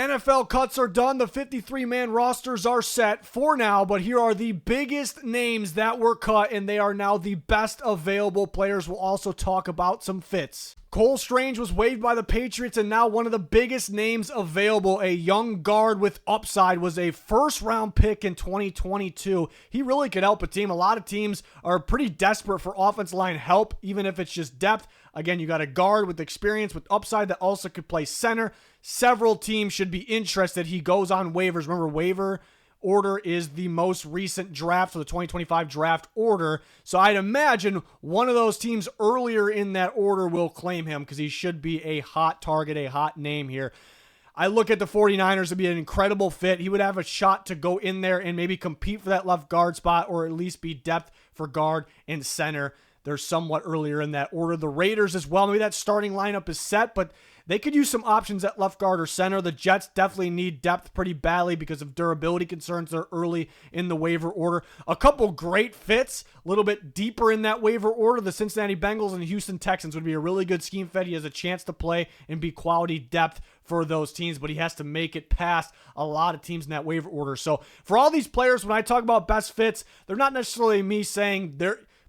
NFL cuts are done. The 53-man rosters are set for now, but here are the biggest names that were cut, and they are now the best available players. We'll also talk about some fits. Cole Strange was waived by the Patriots, and now one of the biggest names available, a young guard with upside, was a first-round pick in 2022. He really could help a team. A lot of teams are pretty desperate for offensive line help, even if it's just depth. Again, you got a guard with experience, with upside that also could play center. Several teams should be interested. He goes on waivers. Remember, waiver order is the most recent draft, so the 2025 draft order. So I'd imagine one of those teams earlier in that order will claim him because he should be a hot target, a hot name here. I look at the 49ers to be an incredible fit. He would have a shot to go in there and maybe compete for that left guard spot, or at least be depth for guard and center. They're somewhat earlier in that order. The Raiders as well. Maybe that starting lineup is set, but they could use some options at left guard or center. The Jets definitely need depth pretty badly because of durability concerns. They're early in the waiver order. A couple great fits, a little bit deeper in that waiver order. The Cincinnati Bengals and the Houston Texans would be a really good scheme fit. He has a chance to play and be quality depth for those teams, but he has to make it past a lot of teams in that waiver order. So for all these players, when I talk about best fits, they're not necessarily me saying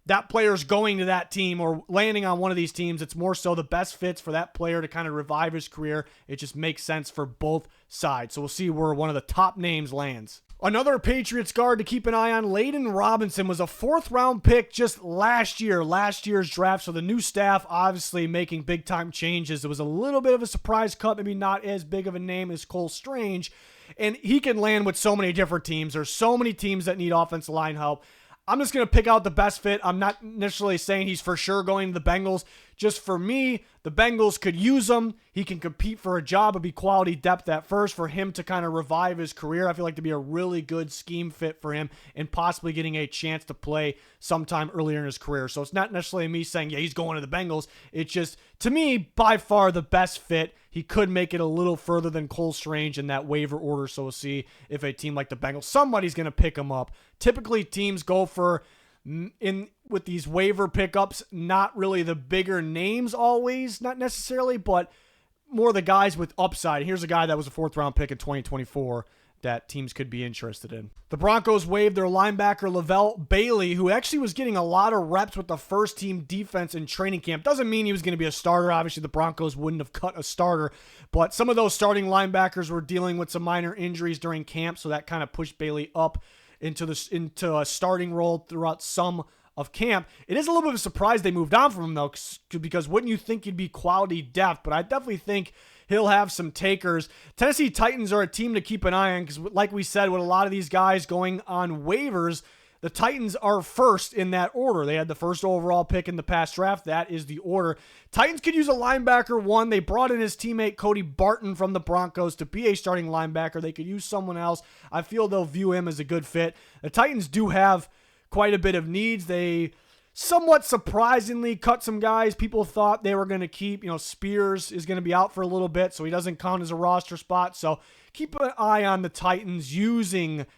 that player's going to that team or landing on one of these teams. It's more so the best fits for that player to kind of revive his career. It just makes sense for both sides. So we'll see where one of the top names lands. Another Patriots guard to keep an eye on, Layden Robinson, was a fourth-round pick just last year's draft. So the new staff obviously making big-time changes. It was a little bit of a surprise cut, maybe not as big of a name as Cole Strange. And he can land with so many different teams. There's so many teams that need offensive line help. I'm just going to pick out the best fit. I'm not necessarily saying he's for sure going to the Bengals. Just for me, the Bengals could use him. He can compete for a job and be quality depth at first for him to kind of revive his career. I feel like to be a really good scheme fit for him and possibly getting a chance to play sometime earlier in his career. So it's not necessarily me saying, yeah, he's going to the Bengals. It's just, to me, by far the best fit. He could make it a little further than Cole Strange in that waiver order. So we'll see if a team like the Bengals, somebody's going to pick him up. Typically, teams go for, with these waiver pickups, not really the bigger names always, not necessarily, but more the guys with upside. Here's a guy that was a fourth-round pick in 2024 that teams could be interested in. The Broncos waived their linebacker Lavelle Bailey, who actually was getting a lot of reps with the first-team defense in training camp. Doesn't mean he was going to be a starter. Obviously, the Broncos wouldn't have cut a starter, but some of those starting linebackers were dealing with some minor injuries during camp, so that kind of pushed Bailey up into a starting role throughout some of camp. It is a little bit of a surprise they moved on from him, though, because wouldn't you think he'd be quality depth? But I definitely think he'll have some takers. Tennessee Titans are a team to keep an eye on because, like we said, with a lot of these guys going on waivers, the Titans are first in that order. They had the first overall pick in the past draft. That is the order. Titans could use a linebacker one. They brought in his teammate Cody Barton from the Broncos to be a starting linebacker. They could use someone else. I feel they'll view him as a good fit. The Titans do have quite a bit of needs. They somewhat surprisingly cut some guys people thought they were going to keep. Spears is going to be out for a little bit, so he doesn't count as a roster spot. So keep an eye on the Titans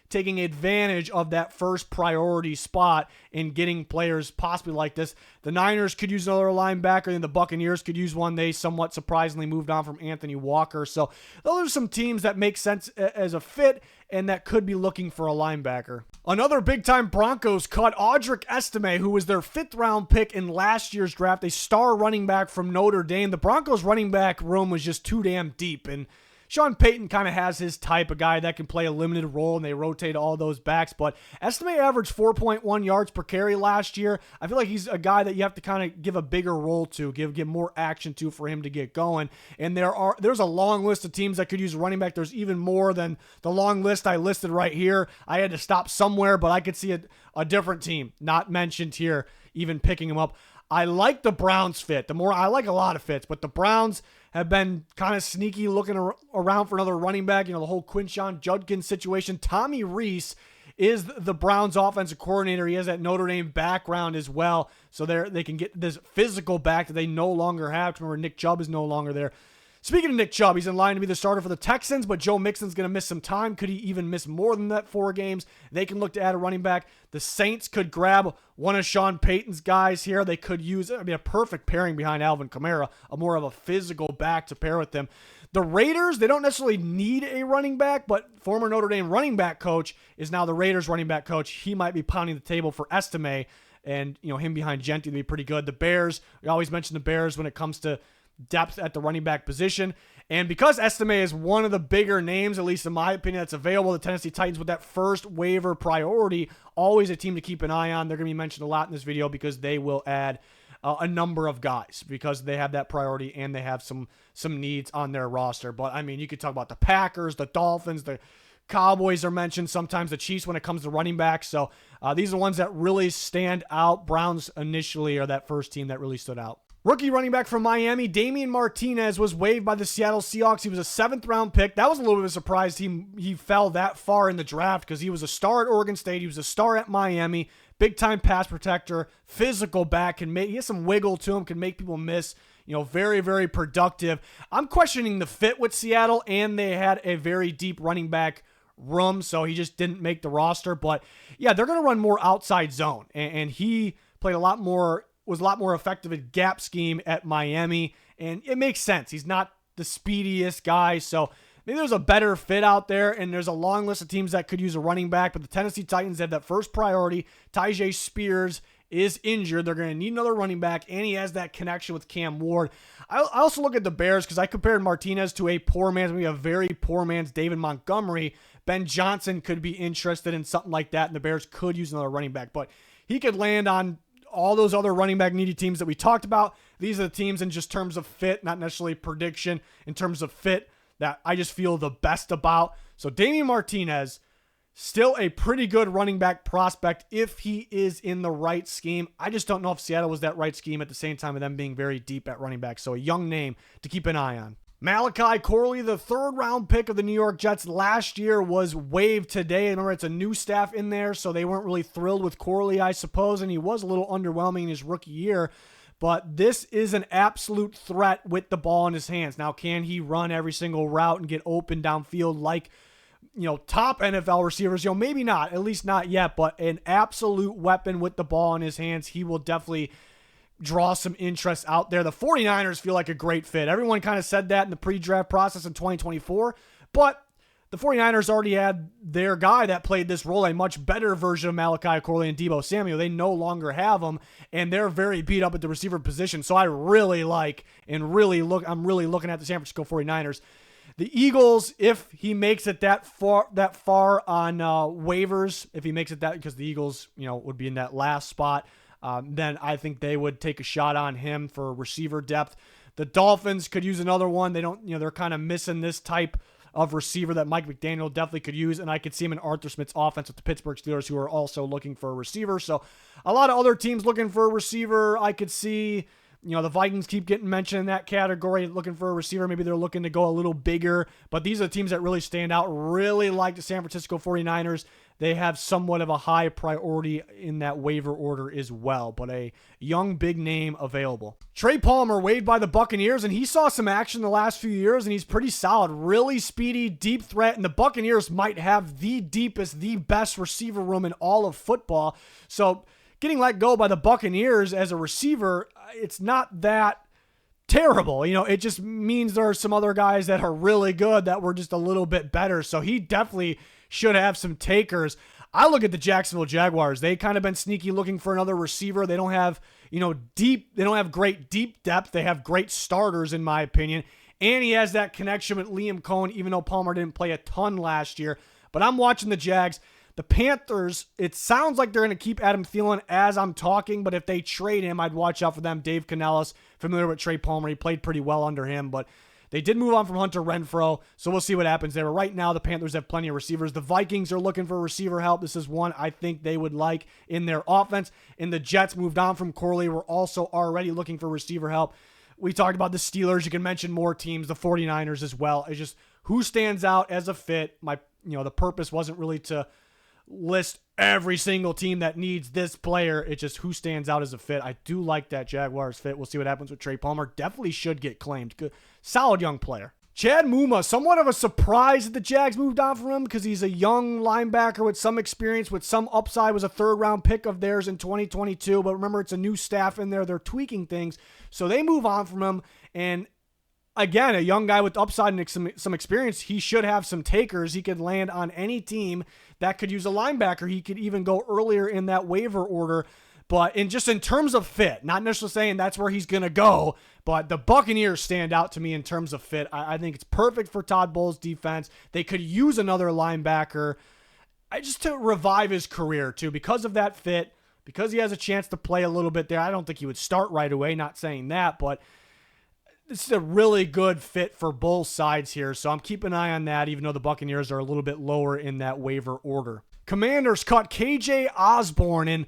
taking advantage of that first priority spot and getting players possibly like this. The Niners could use another linebacker, and the Buccaneers could use one. They somewhat surprisingly moved on from Anthony Walker. So those are some teams that make sense as a fit and that could be looking for a linebacker. Another big-time Broncos cut Audric Estime, who was their fifth-round pick in last year's draft, a star running back from Notre Dame. The Broncos running back room was just too damn deep, and Sean Payton kind of has his type, a guy that can play a limited role, and they rotate all those backs. But Estime averaged 4.1 yards per carry last year. I feel like he's a guy that you have to kind of give a bigger role to, give more action to for him to get going. And there's a long list of teams that could use a running back. There's even more than the long list I listed right here. I had to stop somewhere, but I could see a different team not mentioned here even picking him up. I like the Browns fit. I like a lot of fits, but the Browns have been kind of sneaky looking around for another running back. The whole Quinshon Judkins situation. Tommy Rees is the Browns offensive coordinator. He has that Notre Dame background as well. So they can get this physical back that they no longer have. Remember, Nick Chubb is no longer there. Speaking of Nick Chubb, he's in line to be the starter for the Texans, but Joe Mixon's going to miss some time. Could he even miss more than that 4 games? They can look to add a running back. The Saints could grab one of Sean Payton's guys here. They could use a perfect pairing behind Alvin Kamara, a more of a physical back to pair with them. The Raiders, they don't necessarily need a running back, but former Notre Dame running back coach is now the Raiders running back coach. He might be pounding the table for Estime, and him behind Gentry to be pretty good. The Bears, we always mention the Bears when it comes to depth at the running back position. And because Estime is one of the bigger names, at least in my opinion, that's available, the Tennessee Titans with that first waiver priority, always a team to keep an eye on. They're going to be mentioned a lot in this video because they will add a number of guys because they have that priority and they have some needs on their roster. But, I mean, you could talk about the Packers, the Dolphins, the Cowboys are mentioned, sometimes the Chiefs when it comes to running backs. So these are the ones that really stand out. Browns initially are that first team that really stood out. Rookie running back from Miami, Damian Martinez, was waived by the Seattle Seahawks. He was a 7th-round pick. That was a little bit of a surprise. He fell that far in the draft because he was a star at Oregon State. He was a star at Miami. Big-time pass protector, physical back. He has some wiggle to him, can make people miss. Very, very productive. I'm questioning the fit with Seattle, and they had a very deep running back room, so he just didn't make the roster. But, yeah, they're going to run more outside zone, and he played was a lot more effective at gap scheme at Miami, and it makes sense. He's not the speediest guy, so maybe there's a better fit out there, and there's a long list of teams that could use a running back, but the Tennessee Titans have that first priority. Tyjae Spears is injured. They're going to need another running back, and he has that connection with Cam Ward. I also look at the Bears because I compared Martinez to a very poor man's David Montgomery. Ben Johnson could be interested in something like that, and the Bears could use another running back, but he could land on all those other running back needy teams that we talked about. These are the teams in just terms of fit, not necessarily prediction, in terms of fit that I just feel the best about. So Damian Martinez, still a pretty good running back prospect if he is in the right scheme. I just don't know if Seattle was that right scheme at the same time of them being very deep at running back. So a young name to keep an eye on. Malachi Corley, the 3rd-round pick of the New York Jets last year, was waived today. Remember, it's a new staff in there, so they weren't really thrilled with Corley, I suppose, and he was a little underwhelming in his rookie year. But this is an absolute threat with the ball in his hands. Now, can he run every single route and get open downfield like, top NFL receivers? Maybe not, at least not yet, but an absolute weapon with the ball in his hands. He will definitely draw some interest out there. The 49ers feel like a great fit. Everyone kind of said that in the pre-draft process in 2024, but the 49ers already had their guy that played this role, a much better version of Malachi Corley and Deebo Samuel. They no longer have him, and they're very beat up at the receiver position. So I really like I'm really looking at the San Francisco 49ers. The Eagles, if he makes it that far on waivers, if he makes it that, because the Eagles, would be in that last spot, then I think they would take a shot on him for receiver depth. The Dolphins could use another one. They don't, they're kind of missing this type of receiver that Mike McDaniel definitely could use, and I could see him in Arthur Smith's offense with the Pittsburgh Steelers, who are also looking for a receiver. So a lot of other teams looking for a receiver. I could see, the Vikings keep getting mentioned in that category, looking for a receiver. Maybe they're looking to go a little bigger, but these are the teams that really stand out. Really like the San Francisco 49ers. They have somewhat of a high priority in that waiver order as well, but a young big name available. Trey Palmer waived by the Buccaneers, and he saw some action the last few years, and he's pretty solid. Really speedy, deep threat, and the Buccaneers might have the deepest, the best receiver room in all of football. So getting let go by the Buccaneers as a receiver, it's not that terrible. It just means there are some other guys that are really good that were just a little bit better. So he definitely should have some takers. I look at the Jacksonville Jaguars. They kind of been sneaky looking for another receiver. They don't have, they don't have great deep depth. They have great starters, in my opinion. And he has that connection with Liam Cohen, even though Palmer didn't play a ton last year. But I'm watching the Jags. The Panthers, it sounds like they're going to keep Adam Thielen as I'm talking, but if they trade him, I'd watch out for them. Dave Canellis, familiar with Trey Palmer. He played pretty well under him, but they did move on from Hunter Renfrow, so we'll see what happens there. But right now, the Panthers have plenty of receivers. The Vikings are looking for receiver help. This is one I think they would like in their offense. And the Jets moved on from Corley. We're also already looking for receiver help. We talked about the Steelers. You can mention more teams, the 49ers as well. It's just who stands out as a fit. The purpose wasn't really to list every single team that needs this player. It's just who stands out as a fit. I do like that Jaguars fit. We'll see what happens with Trey Palmer. Definitely should get claimed. Good, solid young player. Chad Muma, somewhat of a surprise that the Jags moved on from him because he's a young linebacker with some experience, with some upside, was a 3rd-round pick of theirs in 2022. But remember, it's a new staff in there. They're tweaking things. So they move on from him. And again, a young guy with upside and some experience, he should have some takers. He could land on any team that could use a linebacker. He could even go earlier in that waiver order. But in terms of fit, not necessarily saying that's where he's going to go, but the Buccaneers stand out to me in terms of fit. I think it's perfect for Todd Bowles' defense. They could use another linebacker just to revive his career, too, because of that fit, because he has a chance to play a little bit there. I don't think he would start right away, not saying that, but this is a really good fit for both sides here, so I'm keeping an eye on that, even though the Buccaneers are a little bit lower in that waiver order. Commanders cut KJ Osborne, and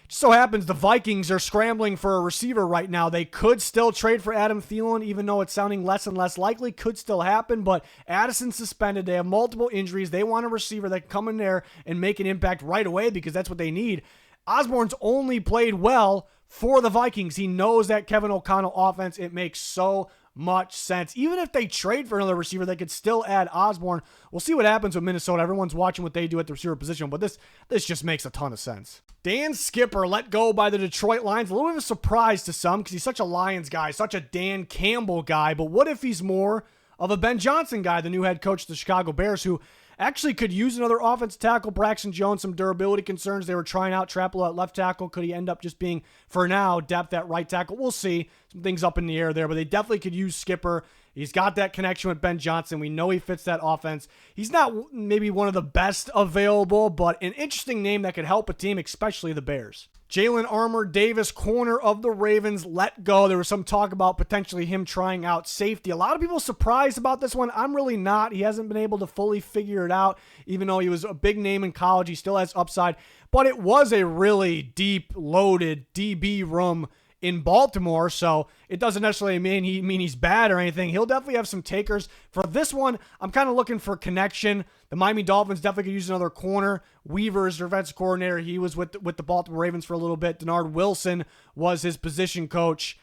just so happens the Vikings are scrambling for a receiver right now. They could still trade for Adam Thielen, even though it's sounding less and less likely. Could still happen, but Addison's suspended. They have multiple injuries. They want a receiver that can come in there and make an impact right away because that's what they need. Osborne's only played well for the Vikings. He knows that Kevin O'Connell offense. It makes so much sense. Even if they trade for another receiver, they could still add Osborne. We'll see what happens with Minnesota. Everyone's watching what they do at the receiver position, but this just makes a ton of sense. Dan Skipper let go by the Detroit Lions. A little bit of a surprise to some because he's such a Lions guy, such a Dan Campbell guy, but what if he's more of a Ben Johnson guy, the new head coach of the Chicago Bears, who actually could use another offensive tackle. Braxton Jones, some durability concerns. They were trying out Trapelo at left tackle. Could he end up just being, for now, depth at right tackle? We'll see. Some things up in the air there, but they definitely could use Skipper. He's got that connection with Ben Johnson. We know he fits that offense. He's not maybe one of the best available, but an interesting name that could help a team, especially the Bears. Jalen Armour-Davis, corner of the Ravens, let go. There was some talk about potentially him trying out safety. A lot of people surprised about this one. I'm really not. He hasn't been able to fully figure it out, even though he was a big name in college. He still has upside, but it was a really deep, loaded DB room in Baltimore, so it doesn't necessarily mean he's bad or anything. He'll definitely have some takers. For this one, I'm kind of looking for connection. The Miami Dolphins definitely could use another corner. Weaver is their defensive coordinator. He was with the Baltimore Ravens for a little bit. Denard Wilson was his position coach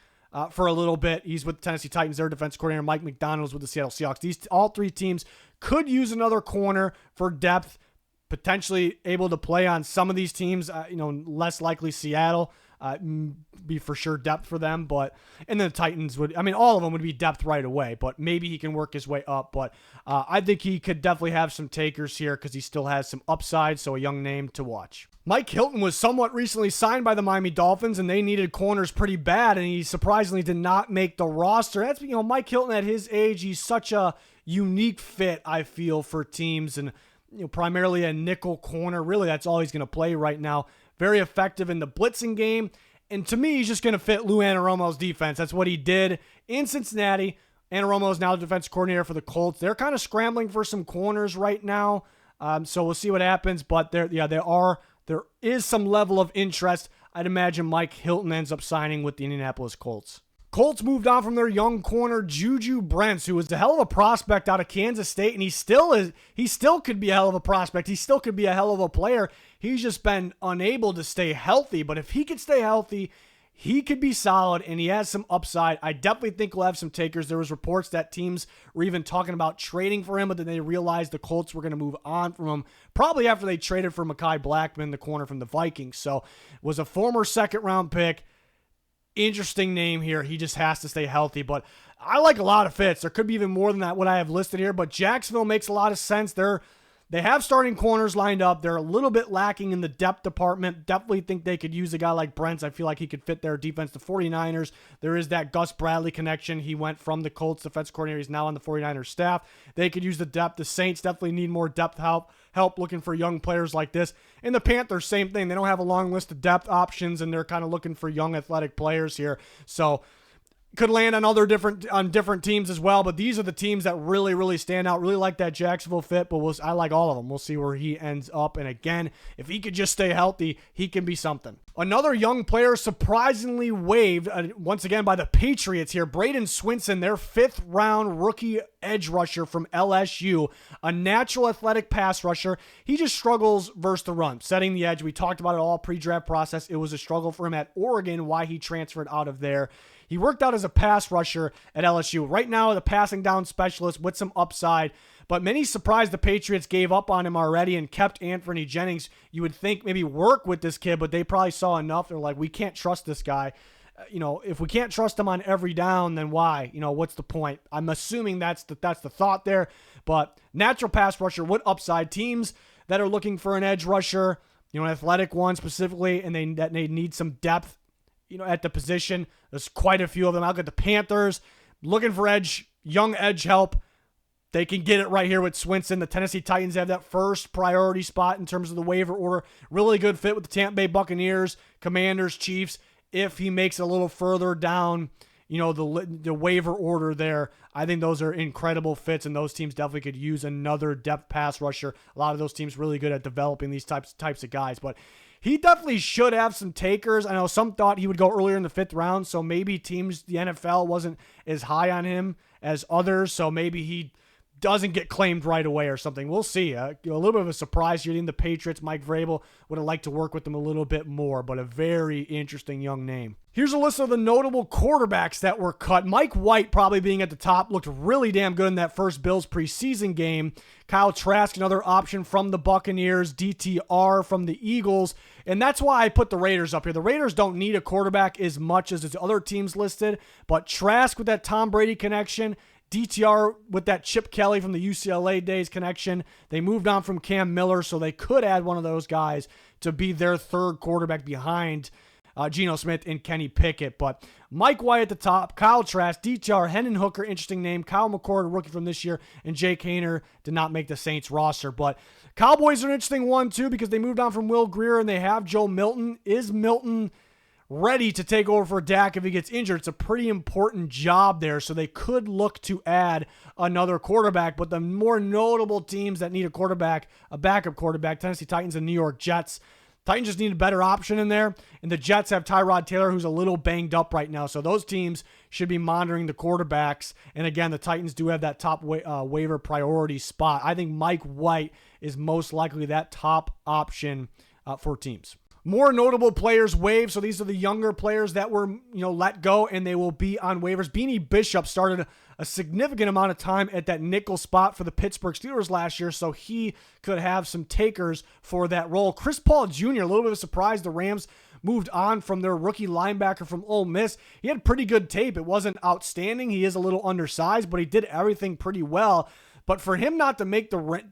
for a little bit. He's with the Tennessee Titans. Their defensive coordinator, Mike McDonald, with the Seattle Seahawks. All three teams could use another corner for depth, potentially able to play on some of these teams, less likely Seattle. Be for sure depth for them, and then the Titans all of them would be depth right away, but maybe he can work his way up. But I think he could definitely have some takers here because he still has some upside, so a young name to watch. Mike Hilton was somewhat recently signed by the Miami Dolphins, and they needed corners pretty bad, and he surprisingly did not make the roster. That's, Mike Hilton at his age, he's such a unique fit, I feel, for teams, and primarily a nickel corner. Really, that's all he's going to play right now. Very effective in the blitzing game. And to me, he's just going to fit Lou Anarumo's defense. That's what he did in Cincinnati. Anarumo is now the defense coordinator for the Colts. They're kind of scrambling for some corners right now. So we'll see what happens. But there is some level of interest. I'd imagine Mike Hilton ends up signing with the Indianapolis Colts. Colts moved on from their young corner, Juju Brents, who was a hell of a prospect out of Kansas State, and he still could be a hell of a prospect. He still could be a hell of a player. He's just been unable to stay healthy, but if he could stay healthy, he could be solid, and he has some upside. I definitely think he'll have some takers. There was reports that teams were even talking about trading for him, but then they realized the Colts were going to move on from him, probably after they traded for Mekhi Blackmon, the corner from the Vikings. So was a former second-round pick. Interesting name here. He just has to stay healthy, but I like a lot of fits. There could be even more than that what I have listed here, but Jacksonville makes a lot of sense. They have starting corners lined up. They're a little bit lacking in the depth department. Definitely think they could use a guy like Brents. I feel like he could fit their defense. The 49ers, there is that Gus Bradley connection. He went from the Colts defense coordinator. He's now on the 49ers staff. They could use the depth. The Saints definitely need more depth help looking for young players like this. And the Panthers, same thing. They don't have a long list of depth options, and they're kind of looking for young athletic players here. So could land on different teams as well, but these are the teams that really, really stand out. Really like that Jacksonville fit, but I like all of them. We'll see where he ends up. And again, if he could just stay healthy, he can be something. Another young player surprisingly waived, once again by the Patriots here, Braden Swinson, their 5th-round rookie edge rusher from LSU, a natural athletic pass rusher. He just struggles versus the run, setting the edge. We talked about it all pre-draft process. It was a struggle for him at Oregon, why he transferred out of there. He worked out as a pass rusher at LSU. Right now, the passing down specialist with some upside, but many surprised the Patriots gave up on him already and kept Anthony Jennings. You would think maybe work with this kid, but they probably saw enough. They're like, we can't trust this guy. if we can't trust him on every down, then why? What's the point? I'm assuming that's the thought there. But natural pass rusher with upside. Teams that are looking for an edge rusher, an athletic one specifically, and they need some depth, at the position. There's quite a few of them. I'll get the Panthers looking for young edge help. They can get it right here with Swinson. The Tennessee Titans have that first priority spot in terms of the waiver order. Really good fit with the Tampa Bay Buccaneers, Commanders, Chiefs. If he makes it a little further down, the waiver order there, I think those are incredible fits, and those teams definitely could use another depth pass rusher. A lot of those teams really good at developing these types of guys, but he definitely should have some takers. I know some thought he would go earlier in the 5th round, so maybe the NFL wasn't as high on him as others, so maybe he doesn't get claimed right away or something. We'll see. A little bit of a surprise here in the Patriots. Mike Vrabel would have liked to work with them a little bit more, but a very interesting young name. Here's a list of the notable quarterbacks that were cut. Mike White probably being at the top, looked really damn good in that first Bills preseason game. Kyle Trask, another option from the Buccaneers. DTR from the Eagles. And that's why I put the Raiders up here. The Raiders don't need a quarterback as much as its other teams listed, but Trask with that Tom Brady connection, DTR with that Chip Kelly from the UCLA days connection. They moved on from Cam Miller, so they could add one of those guys to be their third quarterback behind Geno Smith and Kenny Pickett. But Mike White at the top, Kyle Trask, DTR, Hendon Hooker, interesting name, Kyle McCord, rookie from this year, and Jake Haener did not make the Saints roster. But Cowboys are an interesting one too because they moved on from Will Grier and they have Joe Milton. Is Milton ready to take over for Dak if he gets injured? It's a pretty important job there, so they could look to add another quarterback. But the more notable teams that need a backup quarterback, Tennessee Titans and New York Jets. Titans just need a better option in there, and the Jets have Tyrod Taylor, who's a little banged up right now. So those teams should be monitoring the quarterbacks. And again, the Titans do have that top waiver priority spot. I think Mike White is most likely that top option for teams. More notable players waived. So these are the younger players that were, let go, and they will be on waivers. Beanie Bishop started a significant amount of time at that nickel spot for the Pittsburgh Steelers last year, so he could have some takers for that role. Chris Paul Jr., a little bit of a surprise. The Rams moved on from their rookie linebacker from Ole Miss. He had pretty good tape. It wasn't outstanding. He is a little undersized, but he did everything pretty well. But for him not to make the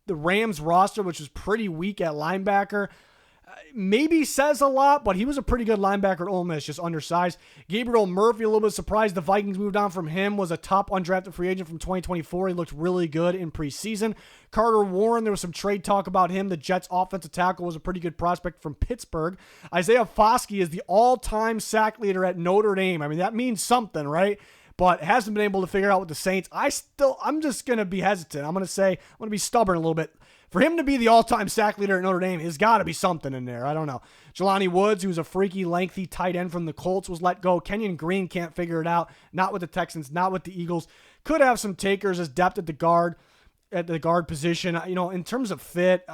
Rams roster, which was pretty weak at linebacker, maybe says a lot, but he was a pretty good linebacker at Ole Miss, just undersized. Gabriel Murphy, a little bit surprised the Vikings moved on from him, was a top undrafted free agent from 2024. He looked really good in preseason. Carter Warren, there was some trade talk about him. The Jets offensive tackle was a pretty good prospect from Pittsburgh. Isaiah Foskey is the all-time sack leader at Notre Dame. I mean, that means something, right? But hasn't been able to figure out with the Saints. I'm just going to be hesitant. I'm going to be stubborn a little bit. For him to be the all-time sack leader at Notre Dame, there's got to be something in there. I don't know. Jelani Woods, who's a freaky, lengthy tight end from the Colts, was let go. Kenyon Green can't figure it out. Not with the Texans, not with the Eagles. Could have some takers as depth at the guard position. In terms of fit,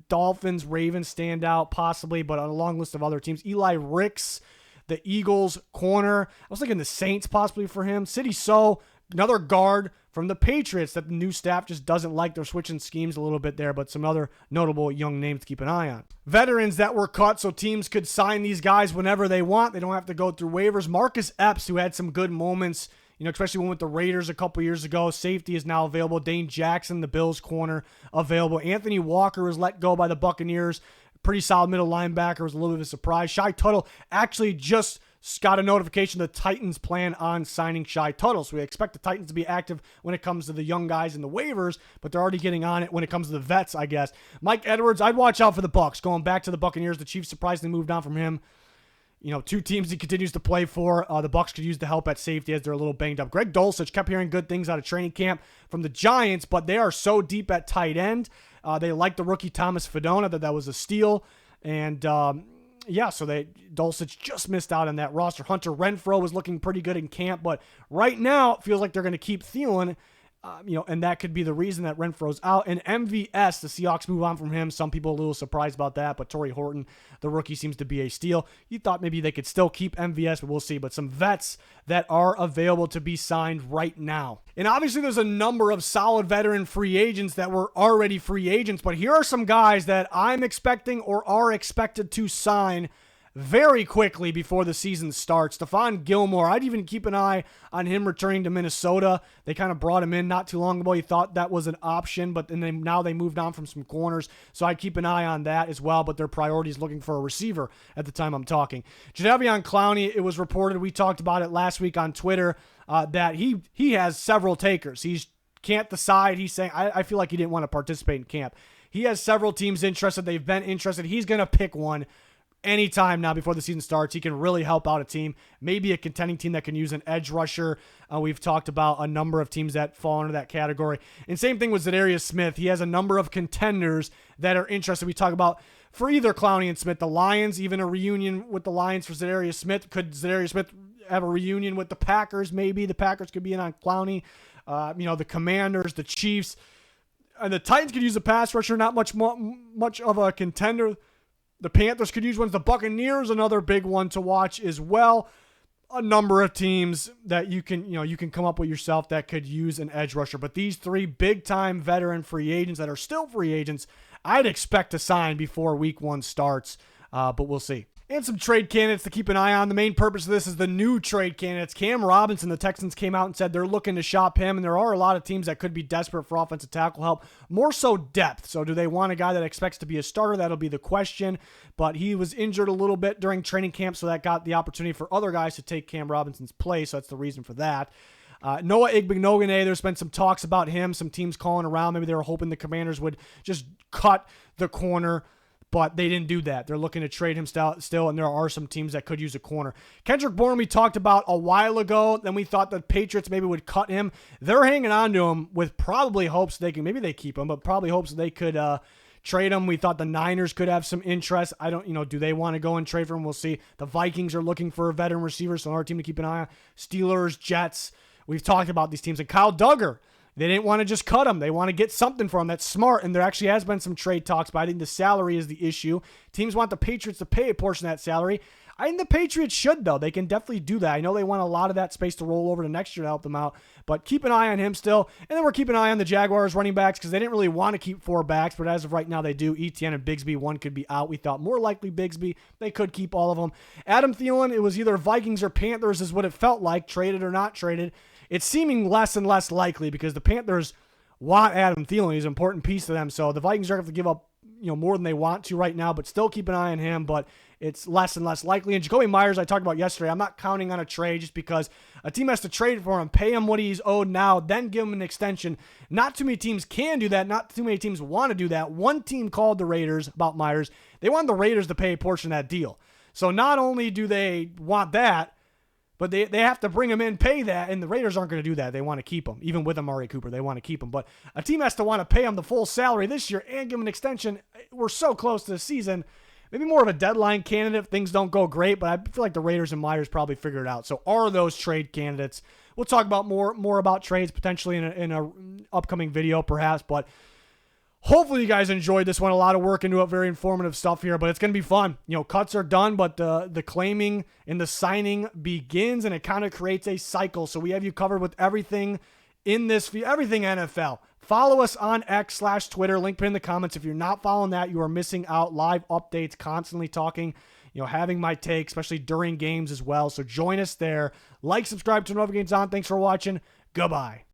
Dolphins, Ravens stand out possibly, but on a long list of other teams. Eli Ricks, the Eagles corner. I was thinking the Saints possibly for him. Sidy Sow, another guard from the Patriots that the new staff just doesn't like. They're switching schemes a little bit there, but some other notable young names to keep an eye on. Veterans that were cut, so teams could sign these guys whenever they want. They don't have to go through waivers. Marcus Epps, who had some good moments, especially when with the Raiders a couple years ago. Safety is now available. Dane Jackson, the Bills corner, available. Anthony Walker was let go by the Buccaneers. Pretty solid middle linebacker. Was a little bit of a surprise. Shy Tuttle actually just got a notification the Titans plan on signing Shy Tuttle. So we expect the Titans to be active when it comes to the young guys in the waivers, but they're already getting on it when it comes to the vets, I guess. Mike Edwards, I'd watch out for the Bucs. Going back to the Buccaneers, the Chiefs surprisingly moved on from him. Two teams he continues to play for. The Bucs could use the help at safety as they're a little banged up. Greg Dulcich kept hearing good things out of training camp from the Giants, but they are so deep at tight end. They like the rookie Thomas Fedona, that was a steal. And so Dulcich just missed out on that roster. Hunter Renfrow was looking pretty good in camp, but right now it feels like they're going to keep Thielen. And that could be the reason that Renfro's out. And MVS, the Seahawks move on from him. Some people a little surprised about that, but Torrey Horton, the rookie, seems to be a steal. You thought maybe they could still keep MVS, but we'll see. But some vets that are available to be signed right now. And obviously there's a number of solid veteran free agents that were already free agents, but here are some guys that I'm expecting or are expected to sign very quickly before the season starts. Stephon Gilmore, I'd even keep an eye on him returning to Minnesota. They kind of brought him in not too long ago. You thought that was an option, but then now they moved on from some corners, so I'd keep an eye on that as well, but their priority is looking for a receiver at the time I'm talking. Jadeveon Clowney, it was reported, we talked about it last week on Twitter, that he has several takers. He can't decide. He's saying, I feel like he didn't want to participate in camp. He has several teams interested. They've been interested. He's going to pick one anytime now before the season starts. He can really help out a team, maybe a contending team that can use an edge rusher. We've talked about a number of teams that fall into that category. And same thing with Za'Darius Smith. He has a number of contenders that are interested. We talk about for either Clowney and Smith, the Lions, even a reunion with the Lions for Za'Darius Smith. Could Za'Darius Smith have a reunion with the Packers? Maybe the Packers could be in on Clowney. The Commanders, the Chiefs, and the Titans could use a pass rusher, not much of a contender. The Panthers could use one. The Buccaneers, another big one to watch as well. A number of teams that you can come up with yourself that could use an edge rusher. But these three big-time veteran free agents that are still free agents, I'd expect to sign before week 1 starts, but we'll see. And some trade candidates to keep an eye on. The main purpose of this is the new trade candidates. Cam Robinson, the Texans came out and said they're looking to shop him, and there are a lot of teams that could be desperate for offensive tackle help. More so depth. So do they want a guy that expects to be a starter? That'll be the question. But he was injured a little bit during training camp, so that got the opportunity for other guys to take Cam Robinson's place. So that's the reason for that. Noah Igbinoghene, there's been some talks about him, some teams calling around. Maybe they were hoping the Commanders would just cut the corner, but they didn't do that. They're looking to trade him still, and there are some teams that could use a corner. Kendrick Bourne we talked about a while ago. Then we thought the Patriots maybe would cut him. They're hanging on to him with probably hopes maybe they keep him, but probably hopes they could trade him. We thought the Niners could have some interest. Do they want to go and trade for him? We'll see. The Vikings are looking for a veteran receiver, so another team to keep an eye on. Steelers, Jets. We've talked about these teams. And Kyle Duggar. They didn't want to just cut him. They want to get something for him that's smart, and there actually has been some trade talks, but I think the salary is the issue. Teams want the Patriots to pay a portion of that salary. I think the Patriots should, though. They can definitely do that. I know they want a lot of that space to roll over to next year to help them out, but keep an eye on him still. And then we're keeping an eye on the Jaguars running backs because they didn't really want to keep 4 backs, but as of right now they do. Etienne and Bigsby, one could be out. We thought more likely Bigsby. They could keep all of them. Adam Thielen, it was either Vikings or Panthers is what it felt like, traded or not traded. It's seeming less and less likely because the Panthers want Adam Thielen. He's an important piece to them. So the Vikings are going to have to give up more than they want to right now, but still keep an eye on him. But it's less and less likely. And Jakobi Meyers, I talked about yesterday, I'm not counting on a trade just because a team has to trade for him, pay him what he's owed now, then give him an extension. Not too many teams can do that. Not too many teams want to do that. One team called the Raiders about Meyers. They wanted the Raiders to pay a portion of that deal. So not only do they want that, but they have to bring him in, pay that, and the Raiders aren't going to do that. They want to keep him. Even with Amari Cooper, they want to keep him. But a team has to want to pay him the full salary this year and give him an extension. We're so close to the season. Maybe more of a deadline candidate if things don't go great, but I feel like the Raiders and Myers probably figure it out. So are those trade candidates? We'll talk about more about trades potentially in a upcoming video perhaps, but hopefully you guys enjoyed this one. A lot of work into it, very informative stuff here, but it's going to be fun. Cuts are done, but the claiming and the signing begins, and it kind of creates a cycle. So we have you covered with everything in this, everything NFL. Follow us on X/Twitter, link pin in the comments. If you're not following that, you are missing out. Live updates, constantly talking, having my take, especially during games as well. So join us there. Like, subscribe, turn notifications on. Thanks for watching. Goodbye.